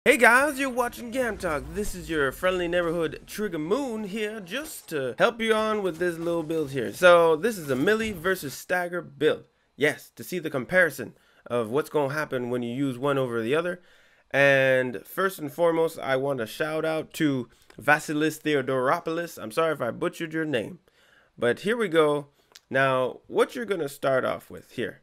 Hey guys, you're watching Game Talk. This is your friendly neighborhood Trigger Moon here just to help you on with this little build here. So this is a melee versus stagger build. Yes, to see the comparison of what's going to happen when you use one over the other. And first and foremost, I want to shout out to Vasilis Theodoropoulos. I'm sorry if I butchered your name. But here we go. Now, what you're going to start off with here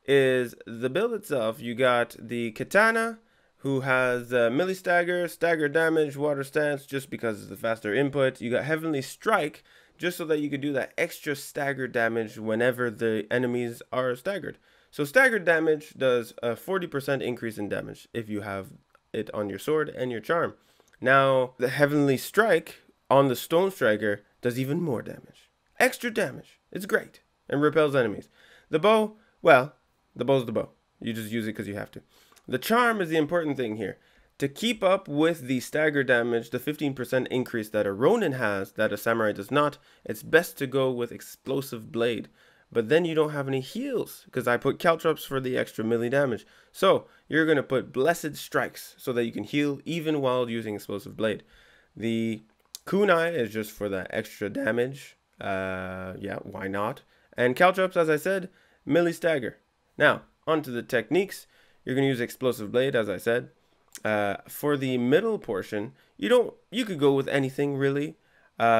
is the build itself. You got the katana, who has melee stagger, stagger damage, water stance, just because it's the faster input. You got heavenly strike, just so that you could do that extra stagger damage whenever the enemies are staggered. So staggered damage does a 40% increase in damage if you have it on your sword and your charm. Now, the heavenly strike on the stone striker does even more damage. Extra damage. It's great and repels enemies. The bow, well, the bow's the bow. You just use it because you have to. The charm is the important thing here. To keep up with the stagger damage, the 15% increase that a Ronin has, that a samurai does not, it's best to go with explosive blade. But then you don't have any heals, because I put caltrops for the extra melee damage. So you're going to put blessed strikes, so that you can heal even while using explosive blade. The kunai is just for that extra damage. Yeah, why not? And caltrops, as I said, melee stagger. Now, onto the techniques. You're going to use explosive blade, as I said. For the middle portion, you could go with anything really.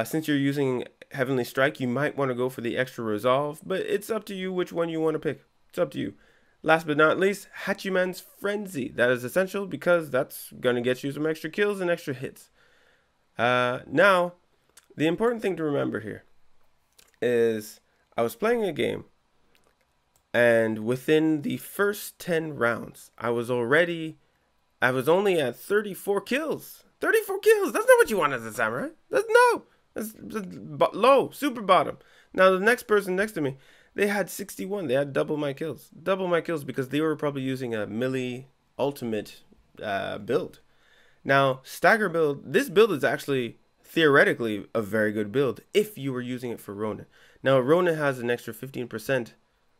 Since you're using heavenly strike, you might want to go for the extra resolve, but it's up to you which one you want to pick. It's up to you. Last but not least, Hachiman's Frenzy. That is essential because that's going to get you some extra kills and extra hits. Now, the important thing to remember here is I was playing a game, and within the first 10 rounds, I was only at 34 kills. 34 kills. That's not what you want as a samurai. That's low, super bottom. Now the next person next to me, they had 61. They had double my kills. Double my kills because they were probably using a melee ultimate build. Now, stagger build, this build is actually theoretically a very good build if you were using it for Ronin. Now, Ronin has an extra 15%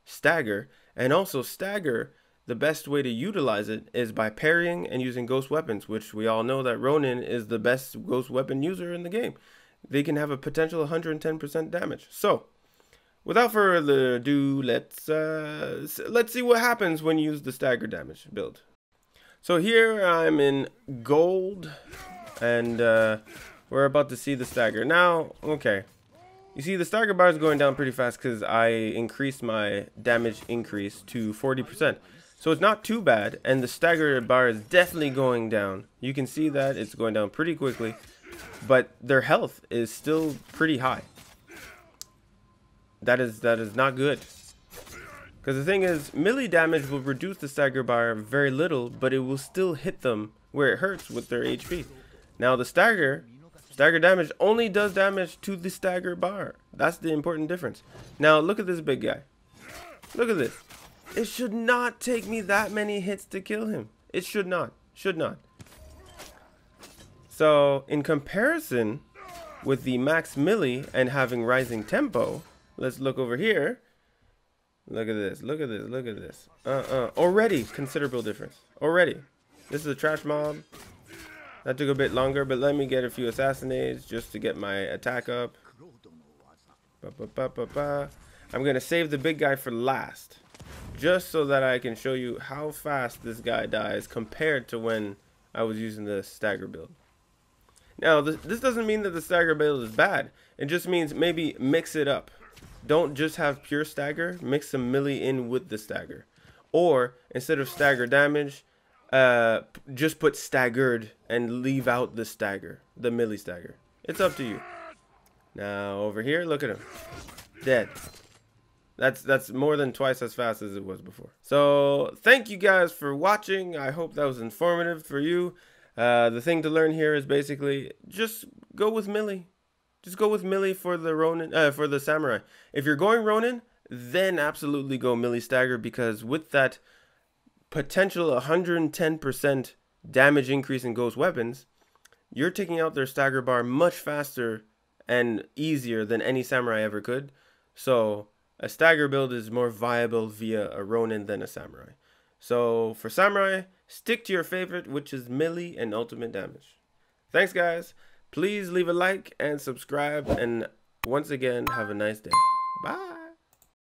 stagger, and also stagger, the best way to utilize it is by parrying and using ghost weapons, which we all know that Ronin is the best ghost weapon user in the game. They can have a potential 110% damage. So without further ado, let's see what happens when you use the stagger damage build. So here I'm in gold, and we're about to see the stagger. Now, okay, you see the stagger bar is going down pretty fast because I increased my damage increase to 40%. So it's not too bad, and the stagger bar is definitely going down. You can see that it's going down pretty quickly, but their health is still pretty high. That is not good. Because the thing is, melee damage will reduce the stagger bar very little, but it will still hit them where it hurts with their HP. Now the stagger damage only does damage to the stagger bar. That's the important difference. Now look at this big guy. Look at this. It should not take me that many hits to kill him. It should not. Should not. So in comparison with the max melee and having rising tempo, let's look over here. Look at this. Look at this. Look at this. Already considerable difference. Already. This is a trash mob. That took a bit longer, but let me get a few assassinades just to get my attack up. I'm going to save the big guy for last, just so that I can show you how fast this guy dies compared to when I was using the stagger build. Now, this doesn't mean that the stagger build is bad. It just means maybe mix it up. Don't just have pure stagger. Mix some melee in with the stagger. Or, instead of stagger damage, just put staggered and leave out the stagger, the melee stagger. It's up to you. Now over here, look at him, dead. That's more than twice as fast as it was before. So thank you guys for watching. I hope that was informative for you. The thing to learn here is basically just go with melee. Just go with melee for the Ronin, for the samurai. If you're going Ronin, then absolutely go melee stagger, because with that potential 110% damage increase in ghost weapons, you're taking out their stagger bar much faster and easier than any samurai ever could. So a stagger build is more viable via a Ronin than a samurai. So for samurai, Stick to your favorite, which is melee and ultimate damage. Thanks, guys. Please leave a like and subscribe. And once again, have a nice day. Bye.